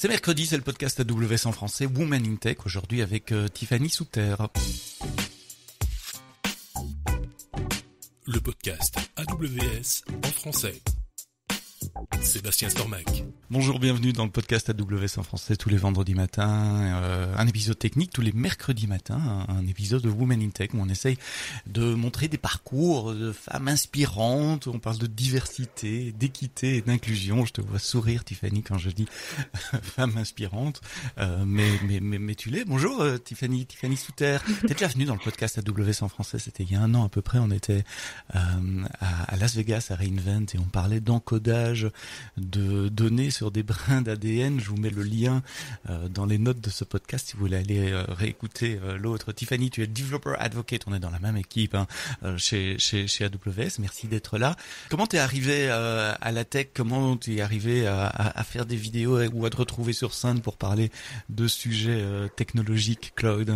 C'est mercredi, c'est le podcast AWS en français, Women in Tech, aujourd'hui avec Tiffany Souter. Le podcast AWS en français. Sébastien Stormac. Bonjour, bienvenue dans le podcast AWS en français tous les vendredis matins, un épisode technique tous les mercredis matins, un épisode de Women in Tech où on essaye de montrer des parcours de femmes inspirantes, on parle de diversité, d'équité et d'inclusion. Je te vois sourire Tiffany quand je dis femme inspirante, mais tu l'es. Bonjour Tiffany Souter. T'es déjà venue dans le podcast AWS en français, c'était il y a un an à peu près, on était à Las Vegas à re:Invent et on parlait d'encodage de données sur des brins d'ADN. Je vous mets le lien dans les notes de ce podcast si vous voulez aller réécouter l'autre. Tiffany, tu es Developer Advocate, on est dans la même équipe chez AWS. Merci d'être là. Comment t'es arrivé à la tech? Comment t'es arrivé à faire des vidéos ou à te retrouver sur scène pour parler de sujets technologiques cloud?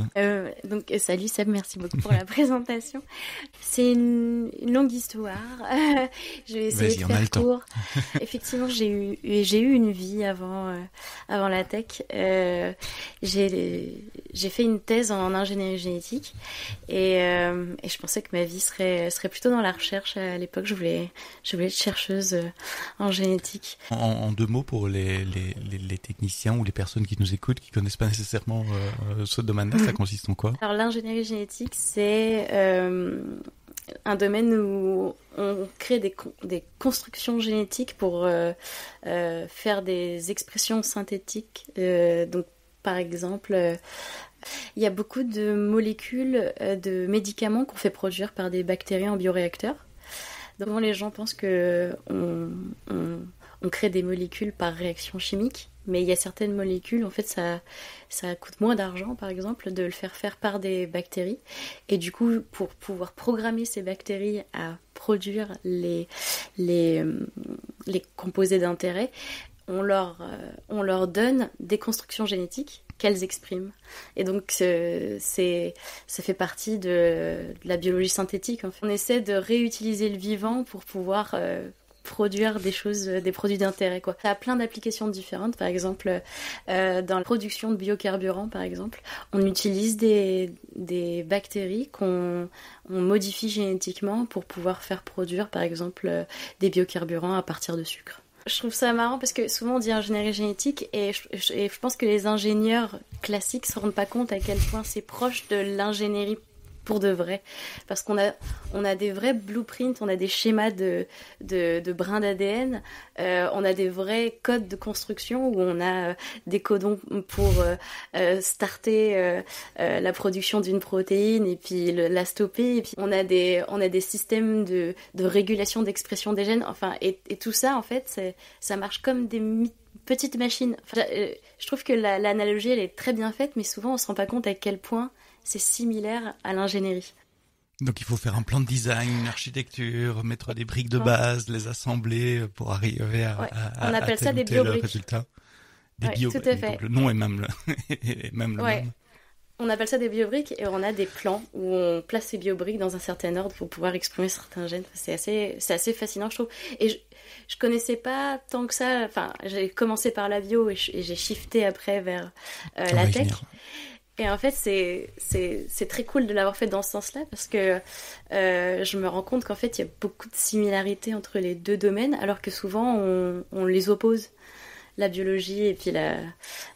Donc salut Seb, merci beaucoup pour la présentation. C'est une longue histoire. Je vais essayer de faire court. Effectivement, j'ai eu une vie avant la tech. J'ai fait une thèse en ingénierie génétique et je pensais que ma vie serait plutôt dans la recherche. À l'époque, je voulais être chercheuse en génétique. En deux mots pour les techniciens ou les personnes qui nous écoutent qui connaissent pas nécessairement ce domaine-là, ça consiste en quoi? Alors l'ingénierie génétique, c'est un domaine où on crée des constructions génétiques pour faire des expressions synthétiques. Donc, par exemple, il y a beaucoup de molécules de médicaments qu'on fait produire par des bactéries en bioréacteur. Donc, les gens pensent que on crée des molécules par réaction chimique, mais il y a certaines molécules, en fait, ça coûte moins d'argent, par exemple, de le faire par des bactéries. Et du coup, pour pouvoir programmer ces bactéries à produire les composés d'intérêt, on leur donne des constructions génétiques qu'elles expriment. Et donc, ça fait partie de la biologie synthétique. En fait. On essaie de réutiliser le vivant pour pouvoir produire des produits d'intérêt, quoi. Ça a plein d'applications différentes. Par exemple, dans la production de biocarburants, par exemple, on utilise des bactéries qu'on modifie génétiquement pour pouvoir faire produire, par exemple, des biocarburants à partir de sucre. Je trouve ça marrant parce que souvent on dit ingénierie génétique et je pense que les ingénieurs classiques se rendent pas compte à quel point c'est proche de l'ingénierie pour de vrai, parce qu'on a des vrais blueprints, on a des schémas de brins d'ADN, on a des vrais codes de construction où on a des codons pour starter la production d'une protéine et puis la stopper, et puis on a des systèmes de régulation d'expression des gènes, enfin et tout ça en fait ça marche comme des petites machines. Enfin, je trouve que l'analogie elle est très bien faite, mais souvent on se rend pas compte à quel point c'est similaire à l'ingénierie. Donc il faut faire un plan de design, une architecture, mettre des briques de base, les assembler pour arriver à on appelle ça des tel biobriques. Résultat. Des Tout à fait. Le nom est même le nom. On appelle ça des biobriques et on a des plans où on place ces biobriques dans un certain ordre pour pouvoir exprimer certains gènes. C'est assez fascinant, je trouve. Et je connaissais pas tant que ça. Enfin, j'ai commencé par la bio et j'ai shifté après vers la tech. Et en fait, c'est très cool de l'avoir fait dans ce sens-là parce que je me rends compte qu'en fait, il y a beaucoup de similarités entre les deux domaines, alors que souvent, on les oppose, la biologie et puis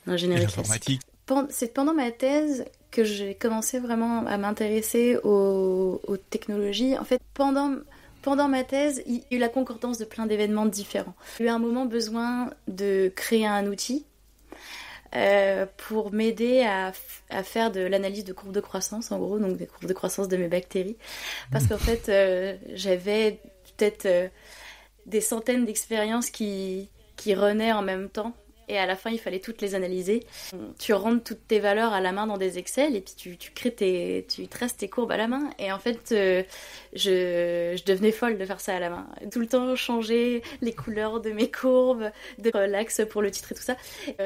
l'ingénierie classique. C'est pendant ma thèse que j'ai commencé vraiment à m'intéresser aux technologies. En fait, pendant ma thèse, il y a eu la concordance de plein d'événements différents. J'ai eu un moment besoin de créer un outil pour m'aider à faire de l'analyse de courbes de croissance, en gros, donc des courbes de croissance de mes bactéries. Parce qu'en fait, j'avais peut-être des centaines d'expériences qui renaient en même temps. Et à la fin, il fallait toutes les analyser. Tu rentres toutes tes valeurs à la main dans des Excel et puis tu traces tes courbes à la main. Et en fait, je devenais folle de faire ça à la main. Tout le temps, changer les couleurs de mes courbes, de l'axe pour le titre et tout ça.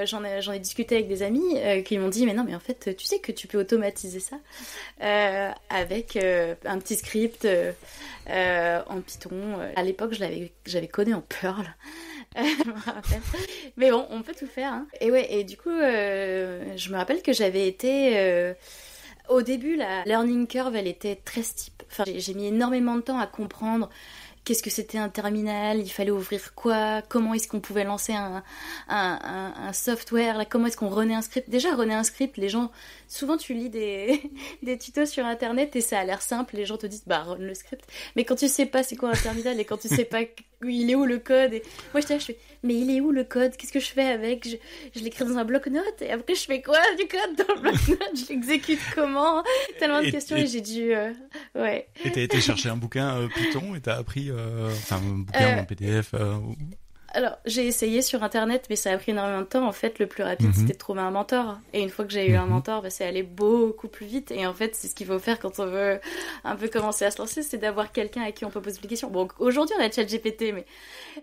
J'en ai discuté avec des amis qui m'ont dit, mais non, mais en fait, tu sais que tu peux automatiser ça avec un petit script en Python. À l'époque, j'avais codé en Perl. Je me rappelle. Mais bon, on peut tout faire. Hein. Et ouais, et du coup, je me rappelle que j'avais été... au début, la learning curve, elle était très steep. Enfin, j'ai mis énormément de temps à comprendre qu'est-ce que c'était un terminal, il fallait ouvrir quoi, comment est-ce qu'on pouvait lancer un software, là, comment est-ce qu'on runait un script. Déjà, runner un script, les gens... Souvent, tu lis des tutos sur Internet et ça a l'air simple, les gens te disent, bah, run le script. Mais quand tu sais pas c'est quoi un terminal et quand tu sais pas il est où le code, et moi, je fais, mais il est où le code? Qu'est-ce que je fais avec? Je l'écris dans un bloc-notes et après, je fais quoi du code dans le bloc-notes? Je l'exécute comment? Tellement de questions et j'ai dû... ouais. Et t'as été chercher un bouquin Python et t'as appris... Enfin, un bouquin en PDF Alors, j'ai essayé sur Internet, mais ça a pris énormément de temps. En fait, le plus rapide, c'était de trouver un mentor. Et une fois que j'ai eu un mentor, bah, c'est allé beaucoup plus vite. Et en fait, c'est ce qu'il faut faire quand on veut un peu commencer à se lancer, c'est d'avoir quelqu'un à qui on peut poser des questions. Bon, aujourd'hui, on a ChatGPT, mais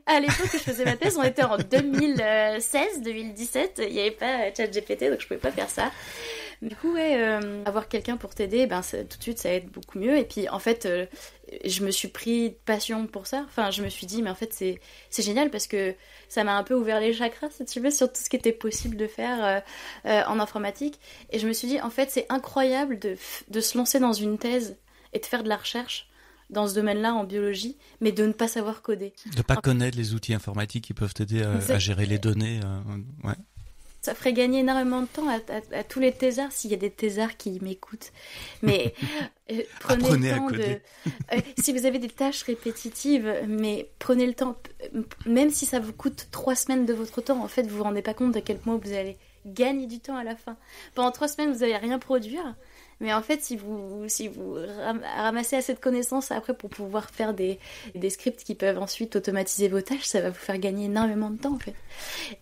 à l'époque où je faisais ma thèse, on était en 2016, 2017. Il n'y avait pas ChatGPT, donc je pouvais pas faire ça. Du coup, ouais, avoir quelqu'un pour t'aider, ben, tout de suite, ça aide beaucoup mieux. Et puis, en fait, je me suis pris de passion pour ça. Enfin, je me suis dit, mais en fait, c'est génial parce que ça m'a un peu ouvert les chakras, si tu veux, sur tout ce qui était possible de faire en informatique. Et je me suis dit, en fait, c'est incroyable de se lancer dans une thèse et de faire de la recherche dans ce domaine-là en biologie, mais de ne pas savoir coder. De pas connaître les outils informatiques qui peuvent t'aider à gérer les données. Ouais. Ça ferait gagner énormément de temps à tous les thésards, s'il y a des thésards qui m'écoutent. Mais prenez le temps de... si vous avez des tâches répétitives, mais prenez le temps, même si ça vous coûte 3 semaines de votre temps, en fait, vous vous rendez pas compte à quel point vous allez gagner du temps à la fin. Pendant 3 semaines, vous n'allez rien produire. Mais en fait, si vous ramassez assez de connaissances après pour pouvoir faire des scripts qui peuvent ensuite automatiser vos tâches, ça va vous faire gagner énormément de temps, en fait.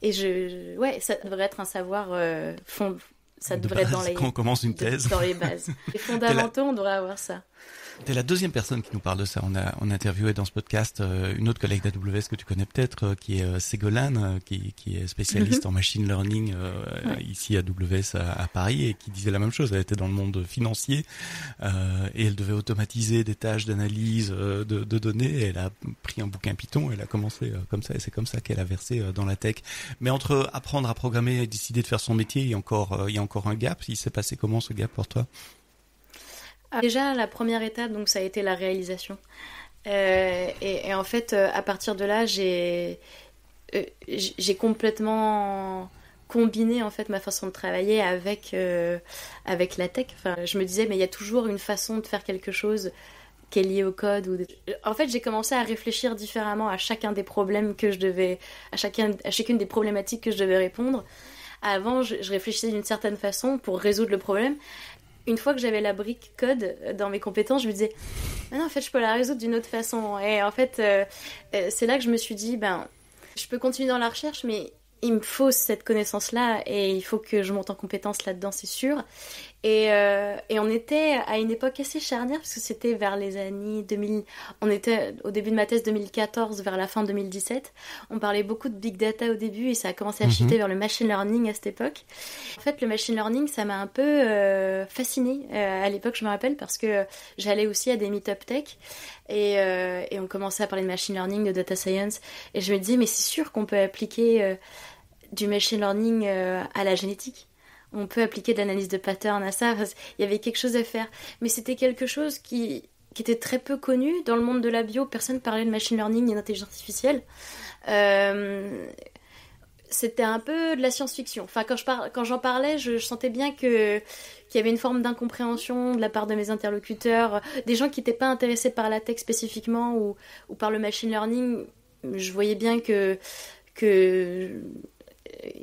Et ouais, ça devrait être un savoir fond. Ça devrait être dans les... Quand on commence une thèse. Dans les bases. Les fondamentaux, on devrait avoir ça. T'es la deuxième personne qui nous parle de ça. On a interviewé dans ce podcast une autre collègue d'AWS que tu connais peut-être, qui est Ségolène, qui est spécialiste en machine learning ici à AWS à Paris, et qui disait la même chose. Elle était dans le monde financier et elle devait automatiser des tâches d'analyse de données. Et elle a pris un bouquin Python et elle a commencé comme ça. Et c'est comme ça qu'elle a versé dans la tech. Mais entre apprendre à programmer et décider de faire son métier, il y a encore un gap. Il s'est passé comment ce gap pour toi? Déjà, la première étape, donc, ça a été la réalisation. Et en fait, à partir de là, j'ai complètement combiné en fait ma façon de travailler avec la tech. Enfin, je me disais, mais il y a toujours une façon de faire quelque chose qui est lié au code. En fait, j'ai commencé à réfléchir différemment à chacun des problèmes que je devais, à chacune des problématiques que je devais répondre. Avant, je réfléchissais d'une certaine façon pour résoudre le problème. Une fois que j'avais la brique code dans mes compétences, je me disais, ah non, en fait, je peux la résoudre d'une autre façon. Et en fait, c'est là que je me suis dit, ben, je peux continuer dans la recherche, mais il me faut cette connaissance-là et il faut que je monte en compétence là-dedans, c'est sûr. Et on était à une époque assez charnière parce que c'était vers les années 2000. On était au début de ma thèse 2014, vers la fin 2017. On parlait beaucoup de big data au début et ça a commencé à shifter vers le machine learning à cette époque. En fait, le machine learning, ça m'a un peu fascinée à l'époque, je me rappelle, parce que j'allais aussi à des meet-up tech et on commençait à parler de machine learning, de data science. Et je me disais, mais c'est sûr qu'on peut appliquer du machine learning à la génétique. On peut appliquer de l'analyse de pattern à ça. Il y avait quelque chose à faire. Mais c'était quelque chose qui était très peu connu. Dans le monde de la bio, personne parlait de machine learning et d'intelligence artificielle. C'était un peu de la science-fiction. Enfin, quand j'en parlais, je sentais bien qu'il y avait une forme d'incompréhension de la part de mes interlocuteurs. Des gens qui n'étaient pas intéressés par la tech spécifiquement ou par le machine learning. Je voyais bien que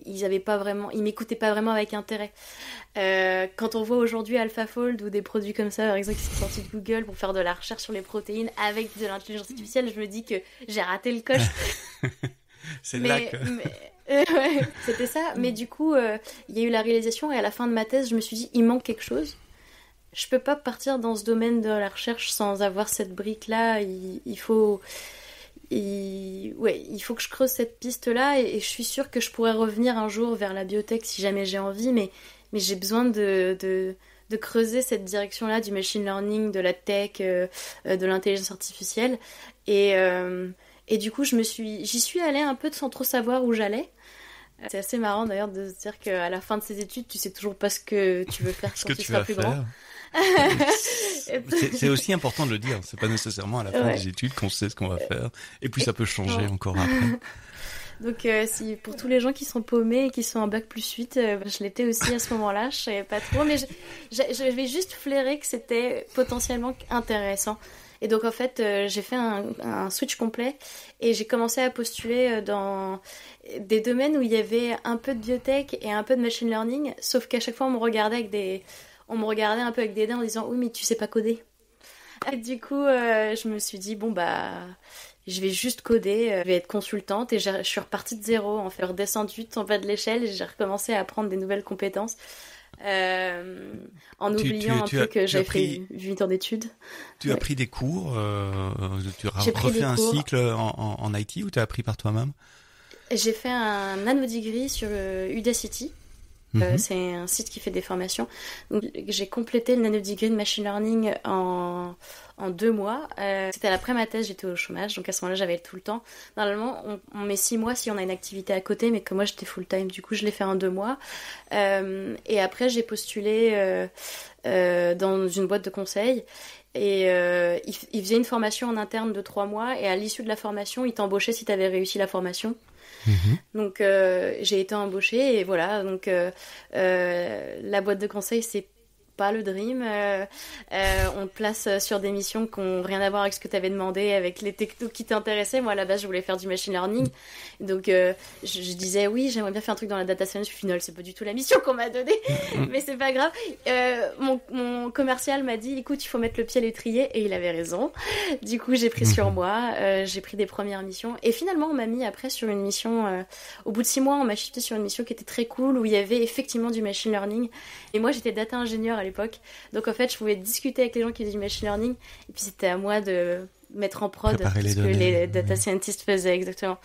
ils m'écoutaient pas vraiment avec intérêt. Quand on voit aujourd'hui AlphaFold ou des produits comme ça, par exemple, qui sont sortis de Google pour faire de la recherche sur les protéines avec de l'intelligence artificielle, je me dis que j'ai raté le coche. C'est là que... ouais, c'était ça. Mais du coup, il y a eu la réalisation et à la fin de ma thèse, je me suis dit, il manque quelque chose. Je peux pas partir dans ce domaine de la recherche sans avoir cette brique-là. Il faut que je creuse cette piste-là et je suis sûre que je pourrais revenir un jour vers la biotech si jamais j'ai envie, mais j'ai besoin de creuser cette direction-là du machine learning, de la tech, de l'intelligence artificielle et Et du coup, j'y suis allée un peu sans trop savoir où j'allais. C'est assez marrant d'ailleurs de se dire qu'à la fin de ces études, tu sais toujours pas ce que tu veux faire quand tu seras plus grand. C'est aussi important de le dire. C'est pas nécessairement à la fin des études qu'on sait ce qu'on va faire. Et puis ça peut changer encore après. Donc si pour tous les gens qui sont paumés et qui sont en bac plus 8, je l'étais aussi à ce moment-là, je savais pas trop, mais je vais juste flairer que c'était potentiellement intéressant. Et donc en fait, j'ai fait un switch complet et j'ai commencé à postuler dans des domaines où il y avait un peu de biotech et un peu de machine learning, sauf qu'à chaque fois on me regardait un peu avec des dents en disant oui mais tu sais pas coder. Et du coup, je me suis dit bon je vais juste coder, je vais être consultante et je suis repartie de zéro, en fait, redescendue en bas de l'échelle et j'ai recommencé à apprendre des nouvelles compétences en oubliant un peu que j'avais fait 8 ans d'études. Tu as pris des cours, tu as refait un cycle en IT ou tu as appris par toi-même? J'ai fait un nano-degree sur Udacity. C'est un site qui fait des formations. Donc, j'ai complété le nano-degree de machine learning en 2 mois. C'était après ma thèse, j'étais au chômage, donc à ce moment-là, j'avais tout le temps. Normalement, on met 6 mois si on a une activité à côté, mais comme moi, j'étais full-time, du coup, je l'ai fait en 2 mois. Et après, j'ai postulé dans une boîte de conseil. Et il faisait une formation en interne de 3 mois, et à l'issue de la formation, il t'embauchait si tu avais réussi la formation. Donc j'ai été embauchée et voilà, donc la boîte de conseil c'est pas le dream, on te place sur des missions qui n'ont rien à voir avec ce que tu avais demandé, avec les technos qui t'intéressaient. Moi à la base je voulais faire du machine learning, donc je disais oui j'aimerais bien faire un truc dans la data science. Au final c'est pas du tout la mission qu'on m'a donnée, mais c'est pas grave. Mon commercial m'a dit écoute il faut mettre le pied à l'étrier, et il avait raison. Du coup j'ai pris sur moi, j'ai pris des premières missions et finalement on m'a mis après sur une mission, au bout de 6 mois on m'a shifté sur une mission qui était très cool où il y avait effectivement du machine learning, et moi j'étais data ingénieur à l'époque, donc en fait je pouvais discuter avec les gens qui faisaient du machine learning et puis c'était à moi de mettre en prod ce que les data scientists faisaient exactement.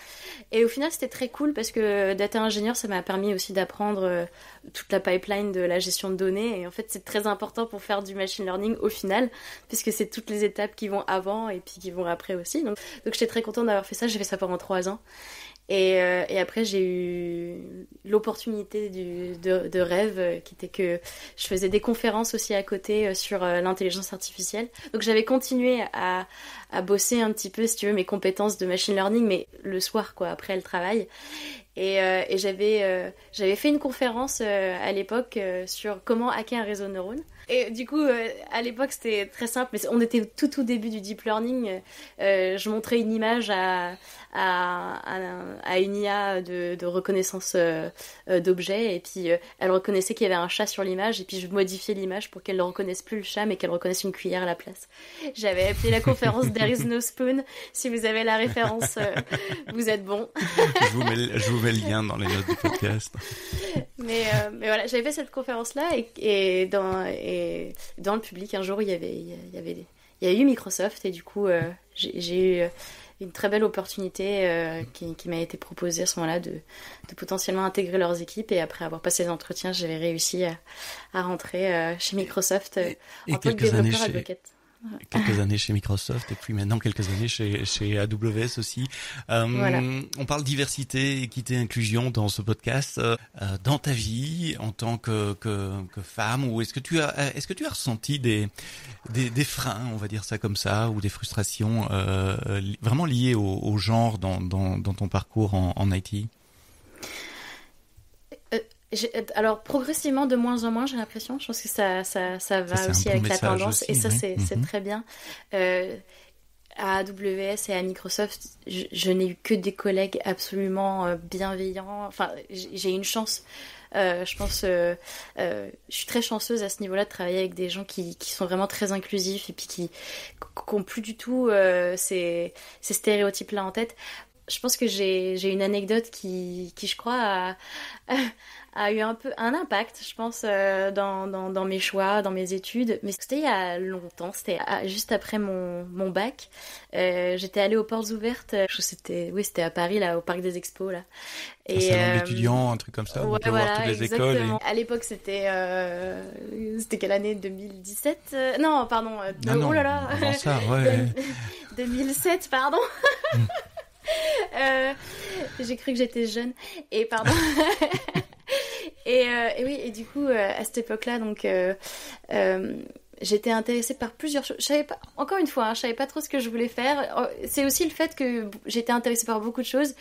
Et au final c'était très cool parce que data ingénieur ça m'a permis aussi d'apprendre toute la pipeline de la gestion de données, et en fait c'est très important pour faire du machine learning au final puisque c'est toutes les étapes qui vont avant et puis qui vont après aussi, donc j'étais très contente d'avoir fait ça. J'ai fait ça pendant 3 ans. Et après, j'ai eu l'opportunité de rêve qui était que je faisais des conférences aussi à côté sur l'intelligence artificielle. Donc j'avais continué à bosser un petit peu, si tu veux, mes compétences de machine learning, mais le soir, quoi, après le travail. Et j'avais fait une conférence à l'époque sur comment hacker un réseau de neurones. Et du coup, à l'époque, c'était très simple, mais on était tout début du deep learning. Je montrais une image à une IA de reconnaissance d'objets, et puis elle reconnaissait qu'il y avait un chat sur l'image, et puis je modifiais l'image pour qu'elle ne reconnaisse plus le chat, mais qu'elle reconnaisse une cuillère à la place. J'avais appelé la conférence There is no spoon. Si vous avez la référence, vous êtes bon. Je vous mets le lien dans les notes du podcast. Mais voilà, j'avais fait cette conférence-là, et dans le public, un jour, il y a eu Microsoft, et du coup, j'ai eu une très belle opportunité qui m'a été proposée à ce moment-là de potentiellement intégrer leurs équipes, et après avoir passé les entretiens, j'avais réussi à rentrer chez Microsoft en tant que développeur advocate. Quelques années chez Microsoft et puis maintenant quelques années chez AWS aussi. Voilà. On parle diversité, équité, inclusion dans ce podcast. Dans ta vie en tant que femme, ou est-ce que tu as ressenti des freins, on va dire ça comme ça, ou des frustrations vraiment liées au genre dans ton parcours en IT? Alors progressivement de moins en moins, j'ai l'impression. Je pense que ça va aussi avec la tendance aussi, et ça c'est très bien. À AWS et à Microsoft, je n'ai eu que des collègues absolument bienveillants. Enfin, j'ai une chance. Je pense, je suis très chanceuse à ce niveau-là de travailler avec des gens qui sont vraiment très inclusifs et puis qui n'ont plus du tout ces stéréotypes-là en tête. Je pense que j'ai une anecdote qui je crois a eu un impact, je pense, dans mes choix, dans mes études. Mais c'était il y a longtemps, c'était juste après mon bac. J'étais allée aux portes ouvertes. C'était à Paris, là, au Parc des Expos, là. Un salon d'étudiants, un truc comme ça, où on peut voir toutes les écoles. À l'époque, c'était quelle année? 2017 Non, pardon. Non, oh là là. avant ça, ouais. 2007, pardon. J'ai cru que j'étais jeune. Et pardon. Et oui, et du coup, à cette époque-là, donc, j'étais intéressée par plusieurs choses. Je savais pas, encore une fois, je savais pas trop ce que je voulais faire. C'est aussi le fait que j'étais intéressée par beaucoup de choses.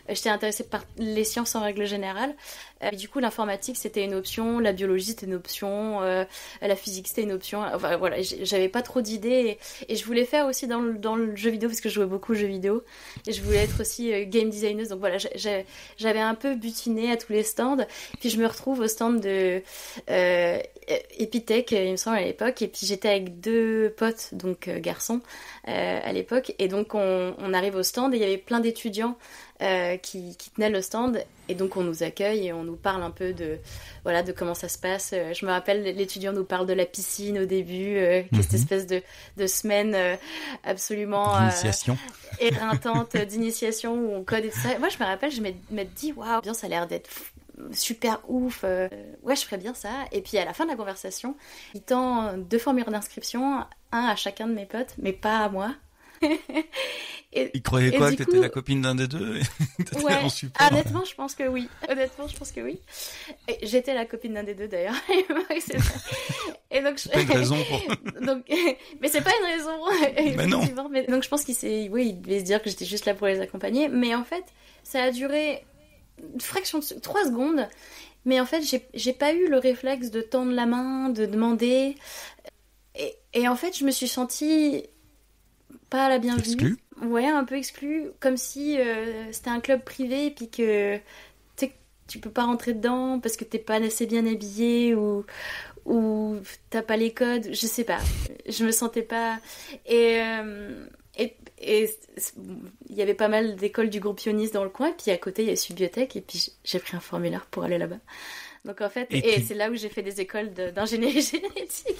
J'étais intéressée par les sciences en règle générale. Et du coup, l'informatique, c'était une option, la biologie, c'était une option, la physique, c'était une option. Enfin, voilà, j'avais pas trop d'idées. Et je voulais faire aussi dans le jeu vidéo, parce que je jouais beaucoup aux jeux vidéo. Et je voulais être aussi game designer. Donc voilà, j'avais un peu butiné à tous les stands. Puis je me retrouve au stand de Epitech, il me semble, à l'époque. Et puis j'étais avec 2 potes, donc garçons, à l'époque. Et donc on arrive au stand et il y avait plein d'étudiants qui tenaient le stand, et donc on nous accueille et on nous parle un peu de comment ça se passe. Je me rappelle, l'étudiant nous parle de la piscine au début, qui est cette espèce de semaine absolument éreintante d'initiation où on code et tout ça. Moi je me rappelle, je m'être dit waouh, bien, ça a l'air d'être super ouf, ouais, je ferais bien ça. Et puis à la fin de la conversation, il tend 2 formulaires d'inscription, un à chacun de mes potes, mais pas à moi. Il croyait quoi, que t'étais la copine d'un des deux? Ouais, honnêtement, je pense que oui. Et j'étais la copine d'un des deux, d'ailleurs. Et donc, c'est pas une raison pour... donc, mais c'est pas une raison. Mais non. Mais, donc je pense il devait se dire que j'étais juste là pour les accompagner. Mais en fait, ça a duré une fraction de 3 secondes. Mais en fait, j'ai pas eu le réflexe de tendre la main, de demander. Et en fait, je me suis sentie pas la bienvenue. Exclue. Ouais, un peu exclue, comme si c'était un club privé et puis que tu peux pas rentrer dedans parce que t'es pas assez bien habillée ou t'as pas les codes, je sais pas. Je me sentais pas... Et il y avait pas mal d'écoles du groupe Ionis dans le coin, et puis à côté il y a Subbiotech, et puis j'ai pris un formulaire pour aller là-bas. Donc en fait, c'est là où j'ai fait des écoles d'ingénierie génétique.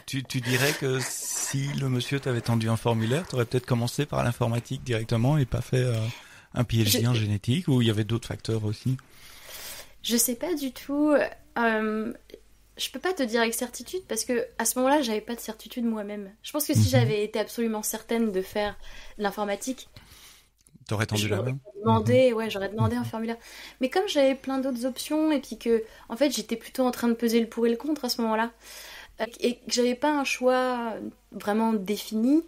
Tu dirais que si le monsieur t'avait tendu un formulaire, t'aurais peut-être commencé par l'informatique directement et pas fait un PhD en génétique, ou il y avait d'autres facteurs aussi? Je sais pas du tout. Je peux pas te dire avec certitude, parce que à ce moment-là, j'avais pas de certitude moi-même. Je pense que si j'avais été absolument certaine de faire l'informatique, t'aurais tendu la main? J'aurais demandé un formulaire. Mais comme j'avais plein d'autres options, et puis que, en fait, j'étais plutôt en train de peser le pour et le contre à ce moment-là, et que j'avais pas un choix vraiment défini,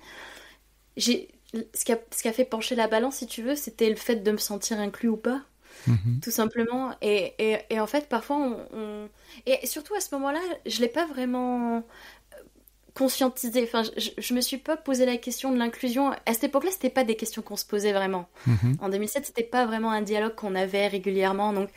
ce qui a fait pencher la balance, si tu veux, c'était le fait de me sentir inclus ou pas. Tout simplement. Et en fait, parfois, et surtout à ce moment-là, je l'ai pas vraiment conscientisé. Enfin, je me suis pas posé la question de l'inclusion. À cette époque-là, c'était pas des questions qu'on se posait vraiment. En 2007, c'était pas vraiment un dialogue qu'on avait régulièrement. Donc,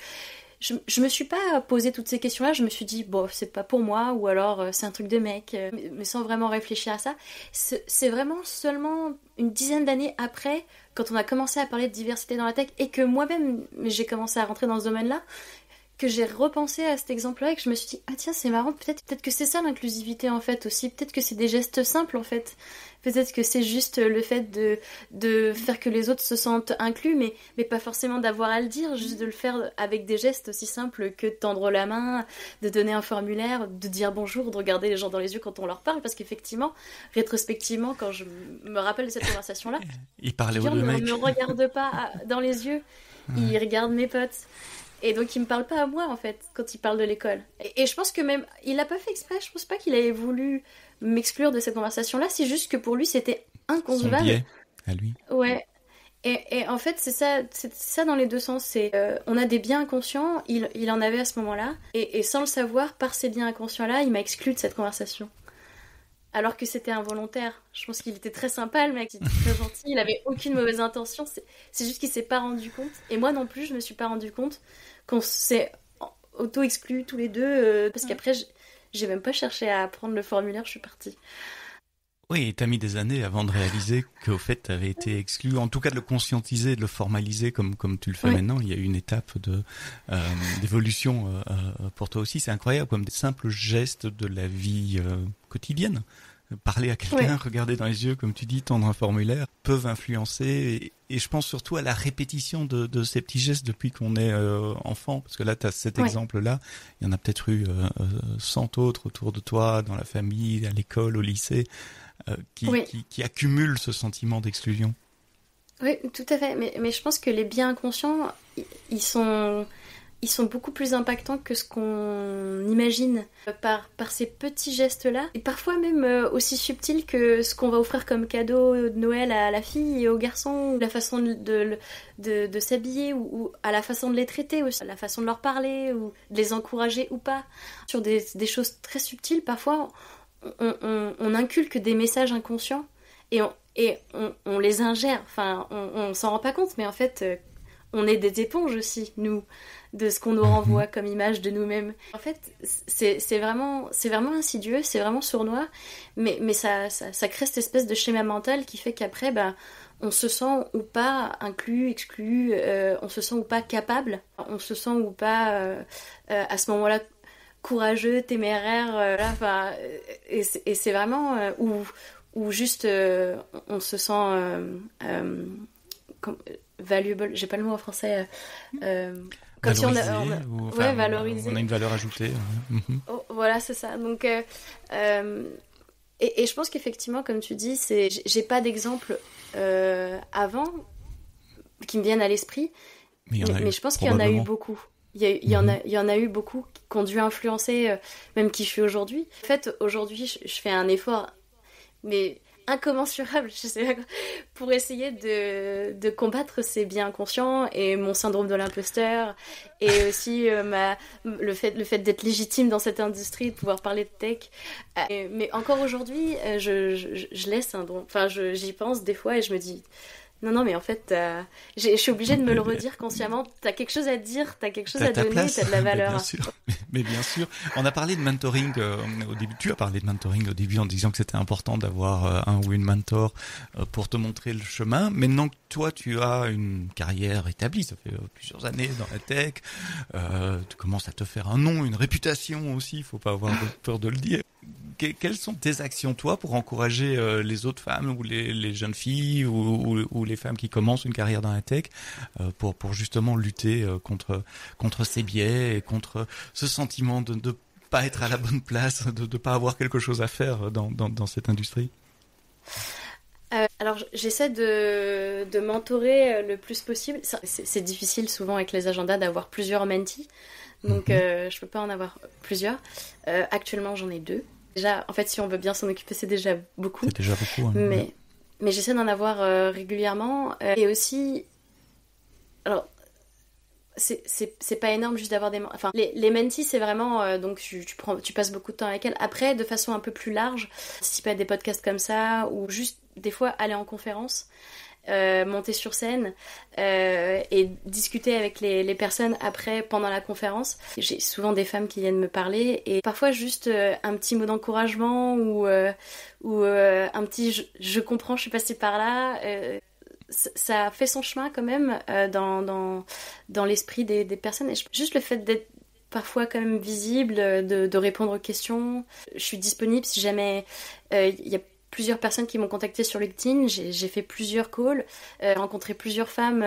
je me suis pas posé toutes ces questions-là. Je me suis dit, bon, c'est pas pour moi, ou alors c'est un truc de mec, mais sans vraiment réfléchir à ça. C'est vraiment seulement une dizaine d'années après, quand on a commencé à parler de diversité dans la tech, et que moi-même, j'ai commencé à rentrer dans ce domaine-là, que j'ai repensé à cet exemple-là et que je me suis dit, ah tiens, c'est marrant, peut-être que c'est ça l'inclusivité en fait aussi, peut-être que c'est des gestes simples en fait, peut-être que c'est juste le fait de faire que les autres se sentent inclus, mais pas forcément d'avoir à le dire, juste de le faire avec des gestes aussi simples que de tendre la main, de donner un formulaire, de dire bonjour, de regarder les gens dans les yeux quand on leur parle, parce qu'effectivement, rétrospectivement, quand je me rappelle de cette conversation-là, il parlait aux deux mecs. Ne me regarde pas dans les yeux, il regarde mes potes. Et donc il me parle pas à moi en fait quand il parle de l'école. Et je pense que même il l'a pas fait exprès. Je pense pas qu'il avait voulu m'exclure de cette conversation-là. C'est juste que pour lui c'était inconcevable. Son biais à lui. Ouais. Et en fait c'est ça dans les deux sens. C'est on a des biens inconscients. Il en avait à ce moment-là. Et sans le savoir, par ces biens inconscients-là, il m'a exclu de cette conversation. Alors que c'était involontaire. Je pense qu'il était très sympa, le mec, il était très gentil, il avait aucune mauvaise intention, c'est juste qu'il s'est pas rendu compte. Et moi non plus, je me suis pas rendu compte qu'on s'est auto-exclus tous les deux, parce qu'après, j'ai même pas cherché à prendre le formulaire, je suis partie. Oui, et t'as mis des années avant de réaliser qu'au fait, t'avais été exclu, en tout cas de le conscientiser, de le formaliser comme tu le fais maintenant. Il y a eu une étape d'évolution pour toi aussi. C'est incroyable, comme des simples gestes de la vie quotidienne. Parler à quelqu'un, regarder dans les yeux, comme tu dis, tendre un formulaire, peuvent influencer. Et je pense surtout à la répétition de ces petits gestes depuis qu'on est enfant. Parce que là, tu as cet exemple-là. Il y en a peut-être eu 100 autres autour de toi, dans la famille, à l'école, au lycée, qui accumulent ce sentiment d'exclusion. Oui, tout à fait. Mais je pense que les biais inconscients, ils sont, ils sont beaucoup plus impactants que ce qu'on imagine par ces petits gestes-là. Et parfois même aussi subtils que ce qu'on va offrir comme cadeau de Noël à la fille et au garçon, ou la façon de s'habiller, ou à la façon de les traiter aussi, à la façon de leur parler, ou de les encourager ou pas. Sur des choses très subtiles, parfois, on inculque des messages inconscients et on les ingère. Enfin, on s'en rend pas compte, mais en fait, on est des éponges aussi, nous, de ce qu'on nous renvoie comme image de nous-mêmes. En fait, c'est vraiment insidieux, c'est vraiment sournois, mais ça crée cette espèce de schéma mental qui fait qu'après, on se sent ou pas inclus, exclu, on se sent ou pas capable, on se sent ou pas à ce moment-là courageux, téméraire, et c'est vraiment ou juste on se sent valuable, j'ai pas le mot en français, comme si valorisé. On a une valeur ajoutée. Oh, voilà, c'est ça. Donc et je pense qu'effectivement, comme tu dis, j'ai pas d'exemple avant qui me viennent à l'esprit, mais je pense qu'il y en a eu beaucoup. Il y en a eu beaucoup qui ont dû influencer même qui je suis aujourd'hui. En fait, aujourd'hui, je fais un effort, mais incommensurable, je sais pas, pour essayer de combattre ces biais inconscients et mon syndrome de l'imposteur, et aussi le fait d'être légitime dans cette industrie, de pouvoir parler de tech. Mais encore aujourd'hui, je laisse j'y pense des fois et je me dis... Non, mais en fait, je suis obligée de me le redire consciemment. T'as quelque chose à dire, t'as quelque chose à donner, t'as de la valeur. Mais bien sûr. On a parlé de mentoring au début. Tu as parlé de mentoring au début en disant que c'était important d'avoir un ou une mentor pour te montrer le chemin. Maintenant que toi, tu as une carrière établie, ça fait plusieurs années dans la tech, tu commences à te faire un nom, une réputation aussi, il faut pas avoir peur de le dire. Quelles sont tes actions, toi, pour encourager les autres femmes ou les jeunes filles ou les femmes qui commencent une carrière dans la tech pour justement lutter contre ces biais et contre ce sentiment de ne pas être à la bonne place, de ne pas avoir quelque chose à faire dans cette industrie? Alors j'essaie de mentorer le plus possible. C'est difficile souvent avec les agendas d'avoir plusieurs mentees, donc je peux pas en avoir plusieurs. Actuellement j'en ai 2. Déjà, en fait, si on veut bien s'en occuper, c'est déjà beaucoup. C'est déjà beaucoup. Hein. Mais j'essaie d'en avoir régulièrement. Et aussi, alors, c'est pas énorme juste d'avoir des... Enfin, les mentees, c'est vraiment... donc, tu passes beaucoup de temps avec elles. Après, de façon un peu plus large, participer à des podcasts comme ça, ou juste, des fois, aller en conférence. Monter sur scène et discuter avec les personnes après, pendant la conférence. J'ai souvent des femmes qui viennent me parler et parfois juste un petit mot d'encouragement ou un petit je comprends, je suis passée par là. Ça fait son chemin quand même dans l'esprit des personnes. Et juste le fait d'être parfois quand même visible, de répondre aux questions. Je suis disponible si jamais il y a plusieurs personnes qui m'ont contacté sur LinkedIn, j'ai fait plusieurs calls, rencontré plusieurs femmes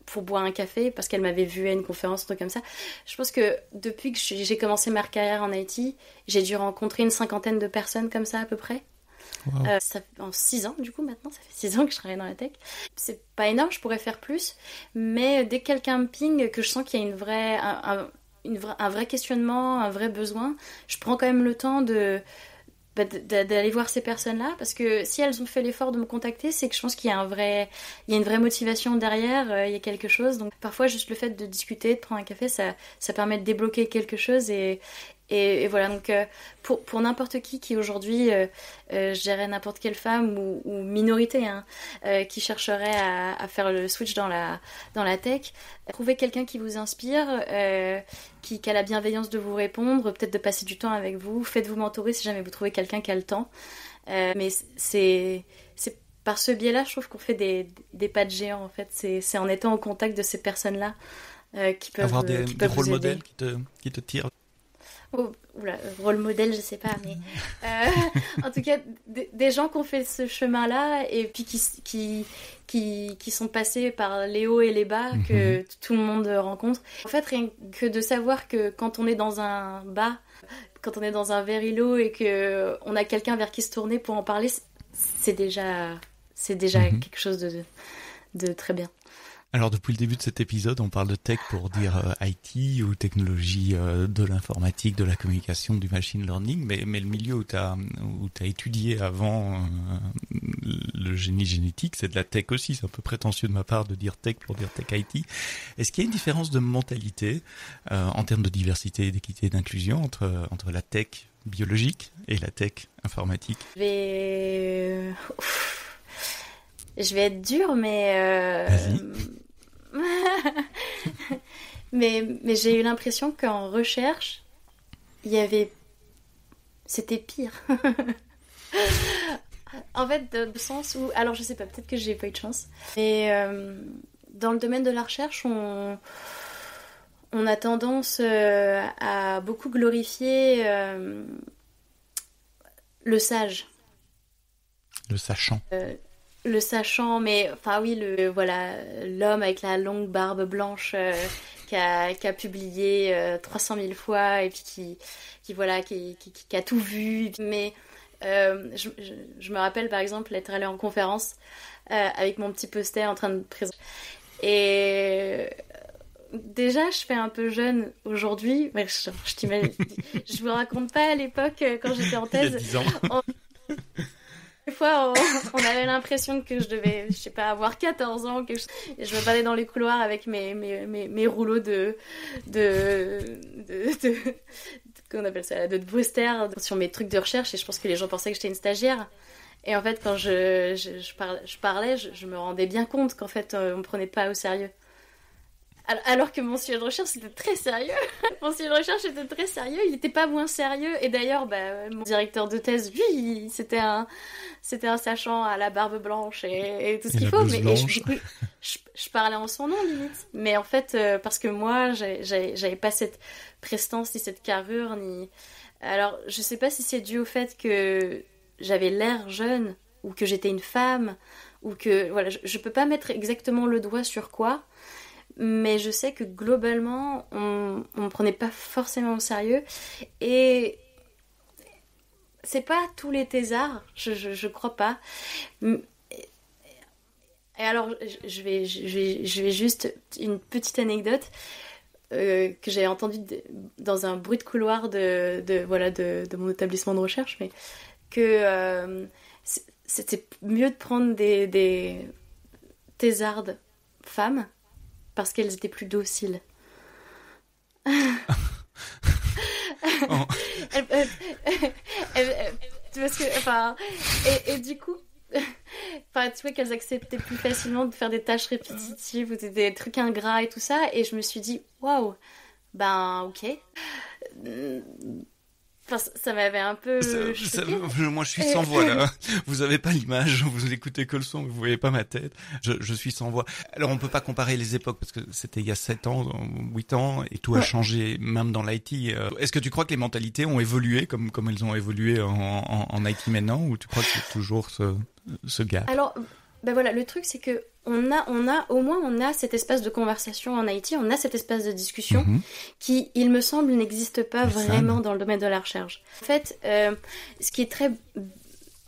pour boire un café parce qu'elles m'avaient vue à une conférence, un truc comme ça. Je pense que depuis que j'ai commencé ma carrière en IT, j'ai dû rencontrer une 50aine de personnes comme ça à peu près. Wow. Ça fait en 6 ans du coup maintenant, ça fait 6 ans que je travaille dans la tech. C'est pas énorme, je pourrais faire plus, mais dès que quelqu'un me ping, que je sens qu'il y a un vrai questionnement, un vrai besoin, je prends quand même le temps d'aller voir ces personnes-là, parce que si elles ont fait l'effort de me contacter, c'est que je pense qu'il y a une vraie motivation derrière, il y a quelque chose. Donc parfois juste le fait de discuter, de prendre un café, ça permet de débloquer quelque chose et voilà. Donc pour n'importe qui aujourd'hui, je dirais n'importe quelle femme ou minorité qui chercherait à faire le switch dans la tech, trouvez quelqu'un qui vous inspire, qui a la bienveillance de vous répondre, peut-être de passer du temps avec vous, faites-vous mentorer si jamais vous trouvez quelqu'un qui a le temps. Mais c'est par ce biais-là, je trouve qu'on fait des pas de géant en fait. C'est en étant au contact de ces personnes-là qui peuvent avoir des rôles modèles qui te tirent. Oh, oula, rôle modèle, je sais pas, mais en tout cas, des gens qui ont fait ce chemin-là et puis qui sont passés par les hauts et les bas que tout le monde rencontre. En fait, rien que de savoir que quand on est dans un bas, quand on est dans un very low et que on a quelqu'un vers qui se tourner pour en parler, c'est déjà c'est déjà quelque chose de très bien. Alors depuis le début de cet épisode, on parle de tech pour dire IT ou technologie de l'informatique, de la communication, du machine learning, mais le milieu où t'as étudié avant le génie génétique, c'est de la tech aussi. C'est un peu prétentieux de ma part de dire tech pour dire tech IT. Est-ce qu'il y a une différence de mentalité en termes de diversité, d'équité et d'inclusion entre la tech biologique et la tech informatique? Je vais être dure, mais mais j'ai eu l'impression qu'en recherche, c'était pire. En fait, dans le sens où, alors je sais pas, peut-être que j'ai pas eu de chance, mais dans le domaine de la recherche, on a tendance à beaucoup glorifier le sage. Le sachant. Le sachant, mais enfin oui, l'homme avec la longue barbe blanche qui a publié 300 000 fois et puis qui a tout vu. Mais je me rappelle par exemple être allée en conférence avec mon petit poster en train de présenter. Et déjà, je fais un peu jeune aujourd'hui, mais je t'imagine, je vous raconte pas à l'époque quand j'étais en thèse. Il y a 10 ans. Des fois, on avait l'impression que je devais, je sais pas, avoir 14 ans, et je me baladais dans les couloirs avec mes rouleaux qu'on appelle ça, de posters sur mes trucs de recherche, et je pense que les gens pensaient que j'étais une stagiaire. Et en fait, quand je parlais, je me rendais bien compte qu'en fait, on me prenait pas au sérieux. Alors que mon sujet de recherche, c'était très sérieux. Mon sujet de recherche était très sérieux, il n'était pas moins sérieux. Et d'ailleurs, mon directeur de thèse, lui, c'était un sachant à la barbe blanche et tout ce qu'il faut. Mais du coup, je parlais en son nom, limite. Mais en fait, parce que moi, j'avais pas cette prestance, ni cette carrure, ni... Alors, je sais pas si c'est dû au fait que j'avais l'air jeune, ou que j'étais une femme, ou que... Voilà, je peux pas mettre exactement le doigt sur quoi... Mais je sais que globalement, on me prenait pas forcément au sérieux. Et c'est pas tous les thésards, je crois pas. Et alors, je vais juste une petite anecdote que j'ai entendue dans un bruit de couloir de mon établissement de recherche, mais que c'était mieux de prendre des thésardes femmes parce qu'elles étaient plus dociles. Parce que, enfin, et du coup, enfin, tu vois qu'elles acceptaient plus facilement de faire des tâches répétitives ou des trucs ingrats et tout ça, et je me suis dit, waouh, ok. Enfin, ça m'avait un peu moi, je suis sans voix, là. Vous avez pas l'image, vous écoutez que le son, vous voyez pas ma tête. Je suis sans voix. Alors, on peut pas comparer les époques, parce que c'était il y a 7 ans, 8 ans, et tout a changé, même dans l'IT. Est-ce que tu crois que les mentalités ont évolué comme elles ont évolué en IT maintenant, ou tu crois que c'est toujours ce gap? Alors, voilà, le truc, c'est que on a cet espace de conversation en IT, on a cet espace de discussion qui, il me semble, n'existe pas vraiment dans le domaine de la recherche. En fait, ce qui est très...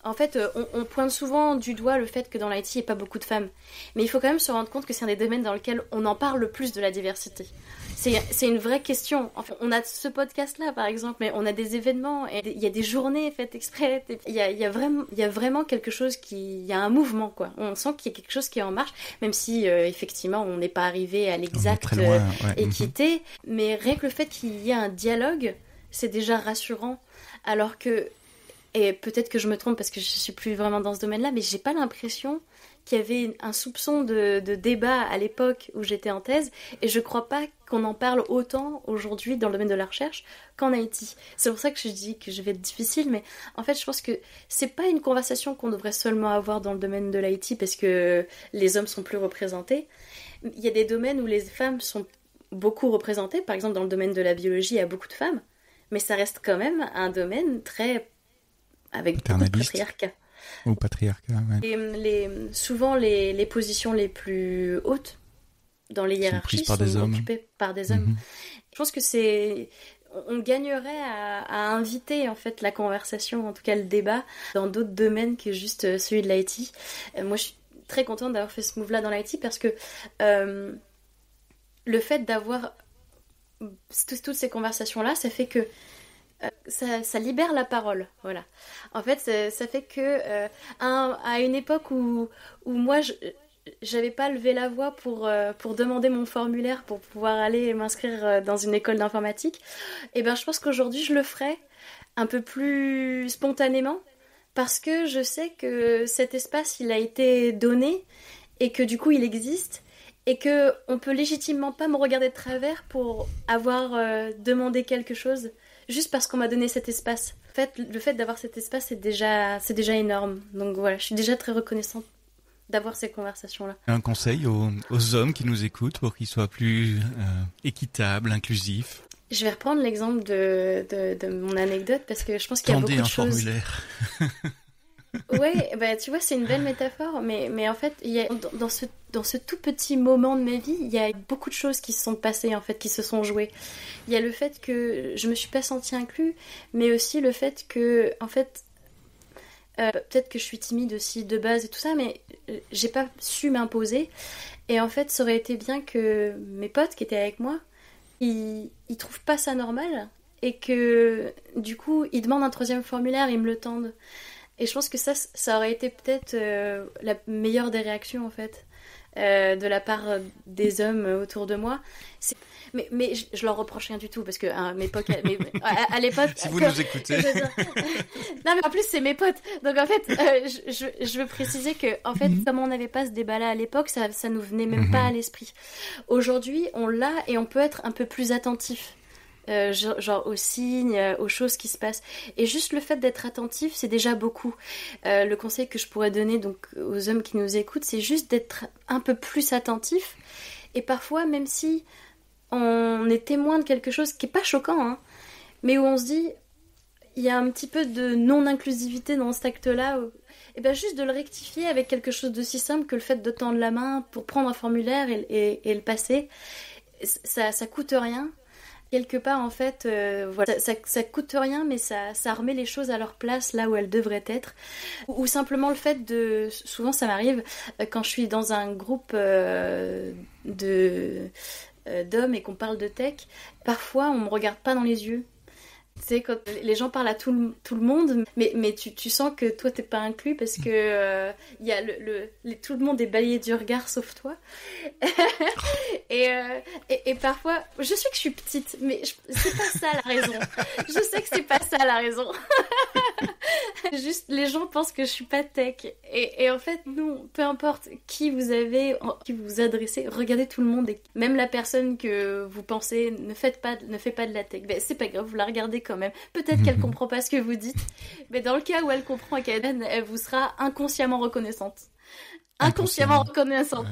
En fait, on pointe souvent du doigt le fait que dans l'IT, il n'y ait pas beaucoup de femmes. Mais il faut quand même se rendre compte que c'est un des domaines dans lesquels on en parle le plus de la diversité. C'est une vraie question. Enfin, on a ce podcast-là, par exemple, mais on a des événements, et il y a des journées faites exprès. Il y a vraiment quelque chose il y a un mouvement, quoi. On sent qu'il y a quelque chose qui est en marche, même si, effectivement, on n'est pas arrivé à l'exacte équité. Mais rien que le fait qu'il y ait un dialogue, c'est déjà rassurant. Alors que, et peut-être que je me trompe parce que je suis plus vraiment dans ce domaine-là, mais j'ai pas l'impression qu'il y avait un soupçon de débat à l'époque où j'étais en thèse, et je crois pas qu'on en parle autant aujourd'hui dans le domaine de la recherche qu'en IT. C'est pour ça que je dis que je vais être difficile, mais en fait je pense que c'est pas une conversation qu'on devrait seulement avoir dans le domaine de l'IT parce que les hommes sont plus représentés. Il y a des domaines où les femmes sont beaucoup représentées, par exemple dans le domaine de la biologie il y a beaucoup de femmes, mais ça reste quand même un domaine très... avec beaucoup de patriarcat. Ou patriarcat, ouais. Et souvent, les positions les plus hautes dans les hiérarchies sont occupées par des hommes. Je pense que c'est on gagnerait à inviter en fait la conversation, en tout cas le débat, dans d'autres domaines que juste celui de l'IT. Moi, je suis très contente d'avoir fait ce move-là dans l'IT parce que le fait d'avoir toutes ces conversations-là, ça fait que ça libère la parole, voilà. En fait, ça fait que à une époque où moi, j'avais pas levé la voix pour demander mon formulaire pour pouvoir aller m'inscrire dans une école d'informatique, et ben je pense qu'aujourd'hui je le ferai un peu plus spontanément parce que je sais que cet espace il a été donné et que du coup il existe et que on peut légitimement pas me regarder de travers pour avoir demandé quelque chose juste parce qu'on m'a donné cet espace. En fait, le fait d'avoir cet espace c'est déjà énorme. Donc voilà, je suis déjà très reconnaissante d'avoir ces conversations-là. Un conseil aux hommes qui nous écoutent pour qu'ils soient plus équitables, inclusifs? Je vais reprendre l'exemple de mon anecdote parce que je pense qu'il y a beaucoup de choses... Tendez un formulaire. Ouais, bah, tu vois, c'est une belle métaphore, mais en fait, il y a, dans ce tout petit moment de ma vie, il y a beaucoup de choses qui se sont passées, en fait, qui se sont jouées. Il y a le fait que je me suis pas sentie inclus, mais aussi le fait que, en fait, peut-être que je suis timide aussi de base et tout ça, mais j'ai pas su m'imposer. Et en fait, ça aurait été bien que mes potes qui étaient avec moi, ils trouvent pas ça normal, et que, du coup, ils demandent un 3e formulaire, ils me le tendent. Et je pense que ça aurait été peut-être la meilleure des réactions, en fait, de la part des hommes autour de moi. Mais je leur reproche rien du tout, parce que à l'époque... Si vous nous écoutez... Non, mais en plus, c'est mes potes. Donc, en fait, je veux préciser que, en fait, comme on n'avait pas ce débat-là à l'époque, ça nous venait même pas à l'esprit. Aujourd'hui, on l'a et on peut être un peu plus attentif. Genre aux signes, aux choses qui se passent. Et juste le fait d'être attentif, c'est déjà beaucoup. Le conseil que je pourrais donner donc aux hommes qui nous écoutent, c'est juste d'être un peu plus attentif. Et parfois, même si on est témoin de quelque chose qui est pas choquant, hein, mais où on se dit, il y a un petit peu de non-inclusivité dans cet acte-là, et ben juste de le rectifier avec quelque chose de si simple que le fait de tendre la main pour prendre un formulaire et le passer, ça coûte rien. Quelque part, en fait, voilà, ça coûte rien, mais ça remet les choses à leur place là où elles devraient être. Ou simplement le fait de... Souvent, ça m'arrive, quand je suis dans un groupe d'hommes et qu'on parle de tech, parfois, on me regarde pas dans les yeux. Tu sais, quand les gens parlent à tout le monde, mais tu sens que toi, t'es pas inclus parce que y a tout le monde est balayé du regard sauf toi. et parfois, je sais que je suis petite, mais c'est pas ça la raison. Je sais que c'est pas ça la raison. Juste, les gens pensent que je suis pas tech. Et en fait, non, peu importe qui vous vous adressez, regardez tout le monde. Et même la personne que vous pensez ne fait pas de la tech, ben, c'est pas grave, vous la regardez quand même. Peut-être qu'elle comprend pas ce que vous dites, mais dans le cas où elle comprend et elle vous sera inconsciemment reconnaissante. Inconsciemment reconnaissante.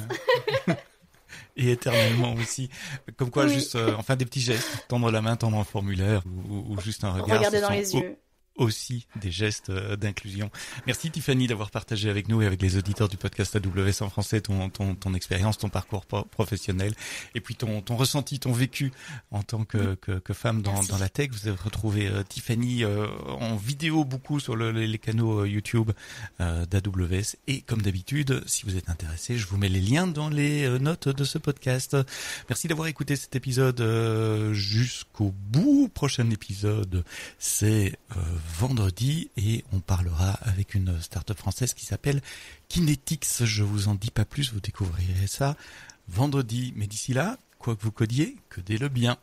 Et éternellement aussi. Comme quoi, oui. Juste, enfin, des petits gestes. Tendre la main, tendre un formulaire, ou juste un regard. Regarder dans les yeux. Aussi des gestes d'inclusion. Merci Tiffany d'avoir partagé avec nous et avec les auditeurs du podcast AWS en français ton expérience, ton parcours professionnel et puis ton ressenti, ton vécu en tant que femme dans la tech. Vous avez retrouvé Tiffany en vidéo beaucoup sur les canaux YouTube d'AWS et comme d'habitude, si vous êtes intéressé, je vous mets les liens dans les notes de ce podcast. Merci d'avoir écouté cet épisode jusqu'au bout. Prochain épisode, c'est vendredi et on parlera avec une start-up française qui s'appelle Kinetics. Je vous en dis pas plus, vous découvrirez ça vendredi. Mais d'ici là, quoi que vous codiez, codez-le bien.